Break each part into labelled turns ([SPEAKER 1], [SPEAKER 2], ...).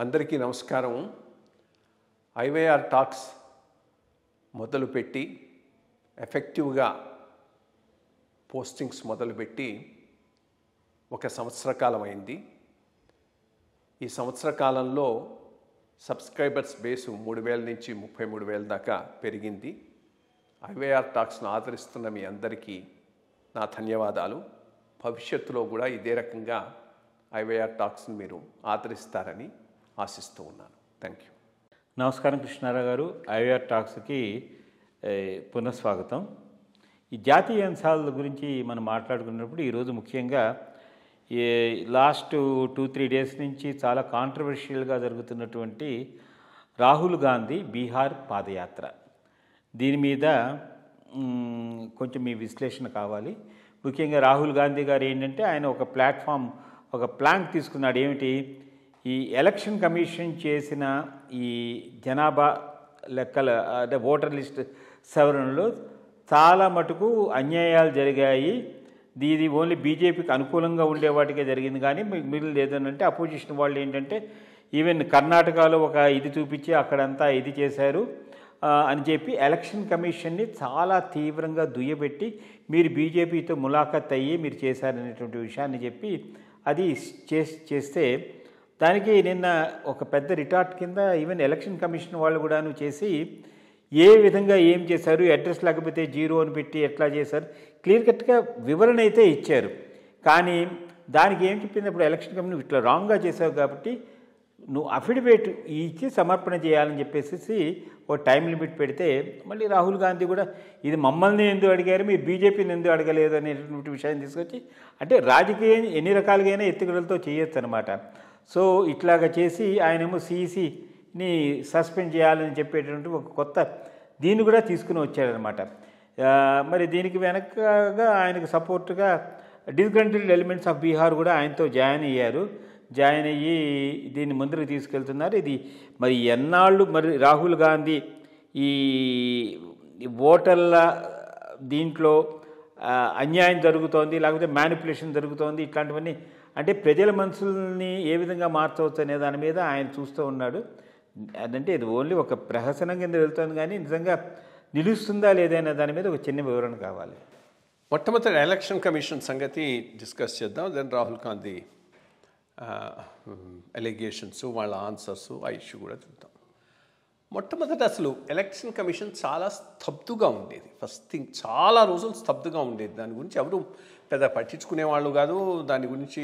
[SPEAKER 1] అందరికీ నమస్కారం. IYR talks మొదలుపెట్టి ఎఫెక్టివ్గా పోస్టింగ్స్ మొదలుపెట్టి ఒక సంవత్సర కాలం అయింది. ఈ సంవత్సర కాలంలో సబ్స్క్రైబర్స్ బేసు 3,000 నుంచి 33,000 దాకా పెరిగింది. ఐవైఆర్ టాక్స్ను ఆదరిస్తున్న మీ అందరికీ నా ధన్యవాదాలు. భవిష్యత్తులో కూడా ఇదే రకంగా ఐవైఆర్ టాక్స్ని మీరు ఆదరిస్తారని ఆశిస్తూ ఉన్నాను. Thank you.
[SPEAKER 2] నమస్కారం కృష్ణారావు గారు. ఐవైఆర్ టాక్స్కి పునఃస్వాగతం. ఈ జాతీయ అంశాల గురించి మనం మాట్లాడుకున్నప్పుడు ఈరోజు ముఖ్యంగా లాస్ట్ 2-3 డేస్ నుంచి చాలా కాంట్రవర్షియల్గా జరుగుతున్నటువంటి రాహుల్ గాంధీ బీహార్ పాదయాత్ర, దీని మీద కొంచెం మీ విశ్లేషణ కావాలి. ముఖ్యంగా రాహుల్ గాంధీ గారు ఏంటంటే ఆయన ఒక ప్లాట్ఫామ్, ఒక ప్లాంక్ తీసుకున్నాడు. ఏమిటి? ఈ ఎలక్షన్ కమిషన్ చేసిన ఈ జనాభా లెక్కల అంటే ఓటర్ లిస్ట్ సవరణలో చాలా మటుకు అన్యాయాలు జరిగాయి. ఇది ఓన్లీ బీజేపీకి అనుకూలంగా ఉండే వాటికే జరిగింది, కానీ మిగిలిన ఏదనంటే అపోజిషన్ వాళ్ళు ఏంటంటే ఈవెన్ కర్ణాటకలో ఒక ఇది చూపించి అక్కడంతా ఇది చేశారు అని చెప్పి ఎలక్షన్ కమిషన్ని చాలా తీవ్రంగా దుయ్యబెట్టి మీరు బీజేపీతో ములాఖత్ అయ్యి మీరు చేశారనేటువంటి విషయాన్ని చెప్పి అది చేస్తే దానికి నిన్న ఒక పెద్ద రిటార్ట్ కింద ఈవెన్ ఎలక్షన్ కమిషన్ వాళ్ళు కూడాను చేసి ఏ విధంగా ఏం చేశారు, అడ్రస్ లేకపోతే 0 అని పెట్టి ఎట్లా చేశారు, క్లియర్ కట్గా వివరణ అయితే ఇచ్చారు. కానీ దానికి ఏం చెప్పింది, అప్పుడు ఎలక్షన్ కమిషన్ ఇట్లా రాంగ్గా చేసావు కాబట్టి నువ్వు అఫిడవిట్ ఇచ్చి సమర్పణ చేయాలని చెప్పేసి ఓ టైం లిమిట్ పెడితే మళ్ళీ రాహుల్ గాంధీ కూడా ఇది మమ్మల్ని ఎందుకు అడిగారు, మీరు బీజేపీని ఎందుకు అడగలేదు అనేటువంటి విషయాన్ని తీసుకొచ్చి, అంటే రాజకీయం ఎన్ని రకాలుగా ఎత్తుగడలతో చేయొచ్చు అనమాట. సో ఇట్లాగా చేసి ఆయనేమో సిఈసిని సస్పెండ్ చేయాలని చెప్పేటువంటి ఒక కొత్త దీన్ని కూడా తీసుకుని వచ్చాడనమాట. మరి దీనికి వెనకగా ఆయనకు సపోర్ట్గా డిస్గ్రంటిల్డ్ ఎలిమెంట్స్ ఆఫ్ బీహార్ కూడా ఆయనతో జాయిన్ అయ్యి దీన్ని ముందుకు తీసుకెళ్తున్నారు. ఇది మరి ఎన్నాళ్ళు మరి రాహుల్ గాంధీ ఈ ఓటర్ల దీంట్లో అన్యాయం జరుగుతోంది, లేకపోతే మ్యానిపులేషన్ జరుగుతోంది, ఇట్లాంటివన్నీ అంటే ప్రజల మనసుల్ని ఏ విధంగా మార్చవచ్చు అనే దాని మీద ఆయన చూస్తూ ఉన్నాడు. అదంటే ఇది ఓన్లీ ఒక ప్రహసనం కింద వెళ్తుంది, కానీ నిజంగా నిలుస్తుందా లేదనే దాని మీద ఒక చిన్న వివరణ కావాలి.
[SPEAKER 1] మొట్టమొదటి ఎలక్షన్ కమిషన్ సంగతి డిస్కస్ చేద్దాం. దెన్ రాహుల్ గాంధీ ఎలిగేషన్స్, వాళ్ళ ఆన్సర్స్, ఆ ఇష్యూ కూడా చూద్దాం. మొట్టమొదటి అసలు ఎలక్షన్ కమిషన్ చాలా స్తబ్దుగా ఉండేది. ఫస్ట్ థింగ్, చాలా రోజులు స్తబ్దుగా ఉండేది. దాని గురించి ఎవరు పెద్ద పట్టించుకునేవాళ్ళు కాదు, దాని గురించి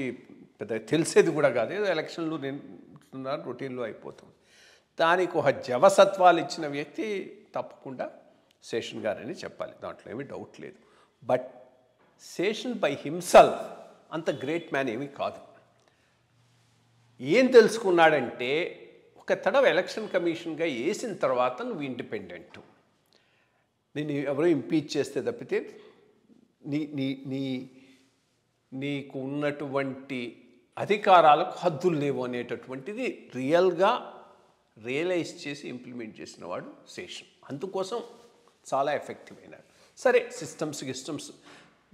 [SPEAKER 1] పెద్ద తెలిసేది కూడా కాదు. ఏదో ఎలక్షన్లు నింటున్నారు, రొటీన్లో అయిపోతుంది. దానికి ఒక జవసత్వాలు ఇచ్చిన వ్యక్తి తప్పకుండా శేషన్ గారని చెప్పాలి, దాంట్లో ఏమీ డౌట్ లేదు. బట్ శేషన్ బై హిమ్సెల్ఫ్ అంత గ్రేట్ మ్యాన్ ఏమీ కాదు. ఏం తెలుసుకున్నాడంటే, ఒక తడవ ఎలక్షన్ కమిషన్గా వేసిన తర్వాత నువ్వు ఇండిపెండెంట్, నేను ఎవరో ఇంపీచ్ చేస్తే తప్పితే నీకు ఉన్నటువంటి అధికారాలకు హద్దులు లేవు అనేటటువంటిది రియల్గా రియలైజ్ చేసి ఇంప్లిమెంట్ చేసిన వాడు శేషన్. అందుకోసం చాలా ఎఫెక్టివ్ అయినాడు. సరే, సిస్టమ్స్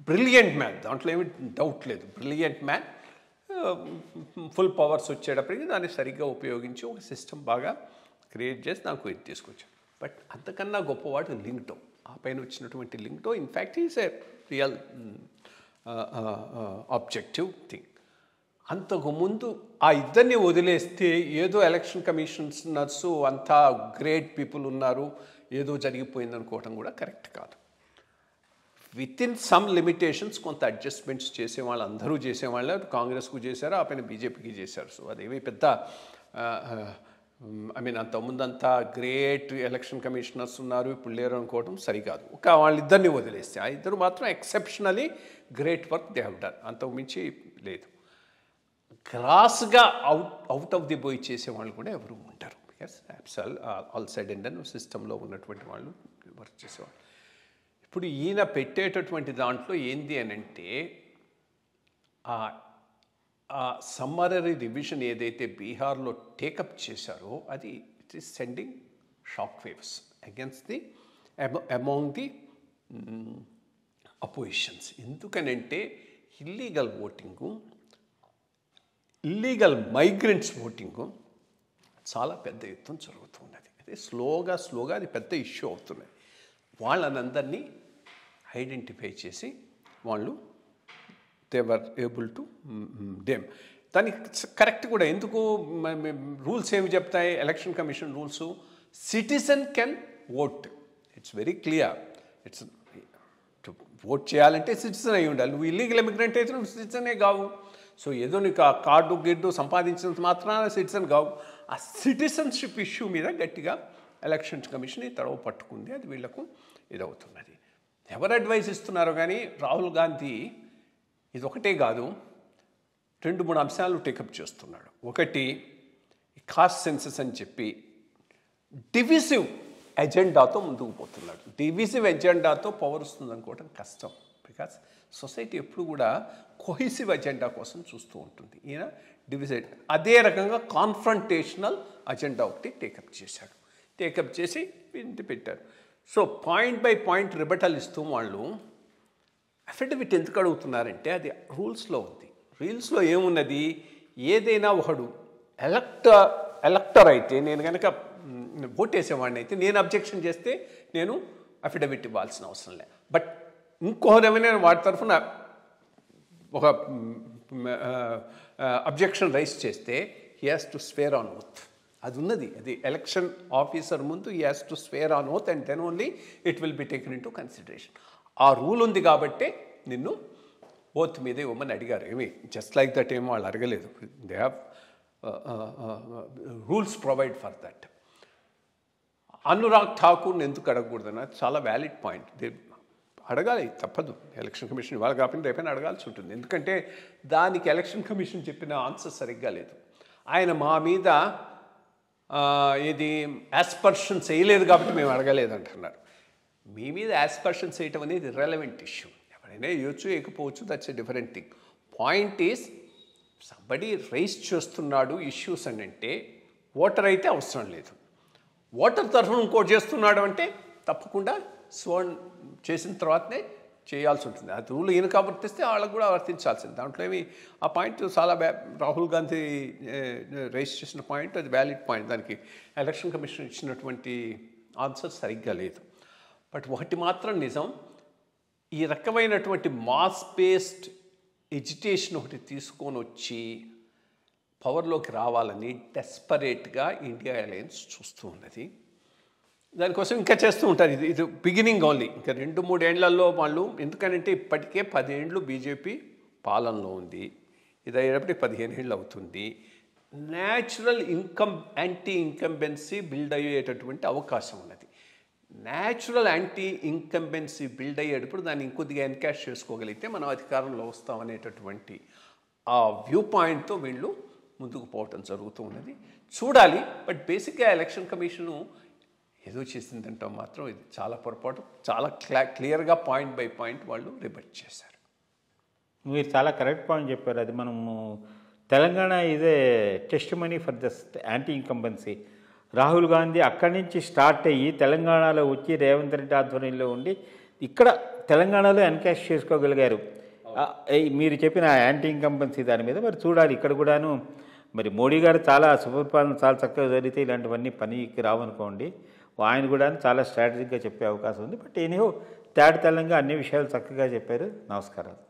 [SPEAKER 1] బ్రిలియంట్ మ్యాన్, దాంట్లో ఏమి డౌట్ లేదు, బ్రిలియంట్ మ్యాన్. ఫుల్ పవర్స్ వచ్చేటప్పటికి దాన్ని సరిగ్గా ఉపయోగించి ఒక సిస్టమ్ బాగా క్రియేట్ చేసి నాకు ఇది తీసుకొచ్చాడు. బట్ అంతకన్నా గొప్పవాడు లింక్డో. ఆ పైన వచ్చినటువంటి Lyngdoh in fact is a real objective thing. అంతకుముందు ఆ ఇద్దరిని వదిలేస్తే ఏదో ఎలక్షన్ కమిషనర్స్ అంతా గ్రేట్ పీపుల్ ఉన్నారు, ఏదో జరిగిపోయింది అనుకోవటం కూడా కరెక్ట్ కాదు. విత్ ఇన్ సమ్ లిమిటేషన్స్ కొంత అడ్జస్ట్మెంట్స్ చేసేవాళ్ళు అందరూ చేసేవాళ్ళే. కాంగ్రెస్కు చేశారు, ఆ పైన బీజేపీకి చేశారు. సో అదేమి పెద్ద అంతకుముందంతా గ్రేట్ ఎలక్షన్ కమిషనర్స్ ఉన్నారు, ఇప్పుడు లేరు అనుకోవడం సరికాదు. ఒక వాళ్ళిద్దరిని వదిలేస్తే ఆ ఇద్దరు మాత్రం exceptionally great work they have done, అంతకు మించి లేదు. క్రాస్గా అవుట్ ఆఫ్ ది బాయ్ చేసేవాళ్ళు కూడా ఎవరు ఉంటారు. Because all side and done సిస్టంలో ఉన్నటువంటి వాళ్ళు వర్క్ చేసేవాళ్ళు. ఇప్పుడు ఈయన పెట్టేటటువంటి దాంట్లో ఏంది అని అంటే, ఆ సమ్మరీ రివిజన్ ఏదైతే బీహార్లో టేకప్ చేశారో అది it is sending shock waves against the among the oppositions. ఎందుకనంటే illegal voting, illegal migrants voting, చాలా పెద్ద ఎత్తున జరుగుతున్నది. అదే స్లోగా అది పెద్ద ఇష్యూ అవుతున్నది. వాళ్ళనందరినీ ఐడెంటిఫై చేసి వాళ్ళు they were able to them. దానికి కరెక్ట్ కూడా ఎందుకు రూల్స్ ఏమి చెప్తాయి election commission rules? Citizen can vote. It's very clear. It's vote చేయాలంటే సిటిజన్ అయి ఉండాలి. నువ్వు ఇల్లీగల్ ఇమిగ్రెంట్ అయితే నువ్వు సిటిజనే కావు. సో ఏదో నీకు ఆ కార్డు గిడ్డు సంపాదించినంత మాత్రాన సిటిజన్ కావు. ఆ సిటిజన్షిప్ ఇష్యూ మీద గట్టిగా ఎలక్షన్ కమిషన్ ఈ తడవ పట్టుకుంది. అది వీళ్లకు ఇదవుతున్నది. ఎవరు అడ్వైస్ ఇస్తున్నారో కానీ రాహుల్ గాంధీ ఇది ఒకటే కాదు, 2-3 అంశాలు టేకప్ చేస్తున్నాడు. ఒకటి కాస్ట్ సెన్సస్ అని చెప్పి డివిజివ్ ఎజెండాతో ముందుకు పోతున్నాడు. డివిజివ్ ఎజెండాతో పవర్ వస్తుంది అనుకోవడం కష్టం. బికాస్ సొసైటీ ఎప్పుడు కూడా కొహెసివ్ ఎజెండా కోసం చూస్తూ ఉంటుంది. ఈయన డివిజివ్ అదే రకంగా కాన్ఫ్రంటేషనల్ అజెండా ఒకటి టేకప్ చేశాడు. టేకప్ చేసి ఇంటి పెట్టారు. So point by point rebuttal ఇస్తూ వాళ్ళు అఫిడవిట్ ఎందుకు అడుగుతున్నారంటే అది రూల్స్లో ఉంది. రూల్స్లో ఏమున్నది? ఏదైనా ఒకడు ఎలక్టర్ అయితే, నేను కనుక ఓటేసేవాడిని అయితే నేను అబ్జెక్షన్ చేస్తే నేను అఫిడవిట్ ఇవ్వాల్సిన అవసరం లేదు. బట్ ఇంకోరేమైనా వాడి తరఫున ఒక అబ్జెక్షన్ రైజ్ చేస్తే he has to swear on oath. అది ఉన్నది. అది ఎలక్షన్ ఆఫీసర్ ముందు he has to swear on oath and then only it will be taken in to consideration. ఆ రూల్ ఉంది కాబట్టే నిన్ను ఓత్ మీద ఇవ్వమని అడిగారు. ఏమి జస్ట్ లైక్ దట్ ఏమో వాళ్ళు అడగలేదు. They have rules provide for that. Anurag ఠాకూర్ని ఎందుకు అడగకూడదన్న చాలా వ్యాలిడ్ పాయింట్. అడగాలి, తప్పదు. ఎలక్షన్ కమిషన్ ఇవాళ కాకపోతే రేపైనా అడగాల్సి ఉంటుంది. ఎందుకంటే దానికి ఎలక్షన్ కమిషన్ చెప్పిన ఆన్సర్ సరిగ్గా లేదు. ఆయన మా మీద ఇది యాస్పర్షన్స్ వేయలేదు కాబట్టి మేము అడగలేదు అంటున్నారు. మీ మీద యాస్పర్షన్స్ వేయటం అనేది ఇర్రెలవెంట్ ఇష్యూ. ఎవరైనా వేయచ్చు వేయకపోవచ్చు, that's a different thing. Point is somebody raise చేస్తున్నాడు ఇష్యూస్ అని అంటే ఓటర్ అయితే అవసరం లేదు. ఓటర్ తరఫున ఇంకోటి చేస్తున్నాడు అంటే తప్పకుండా స్వర్న్ చేసిన తర్వాతనే చేయాల్సి ఉంటుంది. అది రూల్ ఈయన వర్తిస్తే వాళ్ళకు కూడా వర్తించాల్సింది. దాంట్లో ఏమి ఆ పాయింట్ చాలా రాహుల్ గాంధీ రైజ్ చేసిన పాయింట్ అది వ్యాలిడ్ పాయింట్. దానికి ఎలక్షన్ కమిషన్ ఇచ్చినటువంటి ఆన్సర్ సరిగ్గా లేదు. బట్ ఒకటి మాత్రం నిజం, ఈ రకమైనటువంటి మాస్ బేస్డ్ ఎడ్యుకేషన్ ఒకటి తీసుకొని వచ్చి పవర్లోకి రావాలని డెస్పరేట్గా ఇండియా అలయన్స్ చూస్తూ ఉన్నది. దానికోసం ఇంకా చేస్తూ ఉంటారు. ఇది బిగినింగ్ ఓన్లీ. ఇంకా 2-3 ఏళ్లలో వాళ్ళు, ఎందుకంటే ఇప్పటికే 10 ఏళ్ళు బీజేపీ పాలనలో ఉంది. ఇది అయ్యేటప్పటికి 15 ఏళ్ళు అవుతుంది. న్యాచురల్ యాంటీ ఇన్కంబెన్సీ బిల్డ్ అయ్యేటటువంటి అవకాశం ఉన్నది. న్యాచురల్ యాంటీ ఇన్కంబెన్సీ బిల్డ్ అయ్యేటప్పుడు దాన్ని ఇంకొద్దిగా ఎన్కాష్ చేసుకోగలిగితే మనం అధికారంలో వస్తామనేటటువంటి ఆ వ్యూ పాయింట్తో వీళ్ళు ముందుకు పోవటం జరుగుతూ ఉన్నది. చూడాలి. బట్ బేసిక్గా ఎలక్షన్ కమిషను ఏదో చేసిందంటాం మాత్రం ఇది చాలా పొరపాటు. చాలా క్లియర్గా పాయింట్ బై పాయింట్ వాళ్ళు రిబట్ చేశారు.
[SPEAKER 2] మీరు చాలా కరెక్ట్ పాయింట్ చెప్పారు. అది మనము తెలంగాణ ఇదే test money for the anti incumbency. Rahul Gandhi అక్కడి నుంచి స్టార్ట్ అయ్యి తెలంగాణలో వచ్చి రేవంత్ రెడ్డి ఆధ్వర్యంలో ఉండి ఇక్కడ తెలంగాణలో ఎన్కాష్ చేసుకోగలిగారు. మీరు చెప్పిన యాంటీ ఇన్కంబెన్సీ దాని మీద మరి చూడాలి. ఇక్కడ కూడాను మరి మోడీ గారు చాలా సుపరిపాలన చాలా చక్కగా జరిగితే ఇలాంటివన్నీ పనికి రావనుకోండి. ఆయన కూడా చాలా స్ట్రాటజిక్గా చెప్పే అవకాశం ఉంది. బట్ ఎనీహో తెలంగాణ అన్ని విషయాలు చక్కగా చెప్పారు. నమస్కారాలు.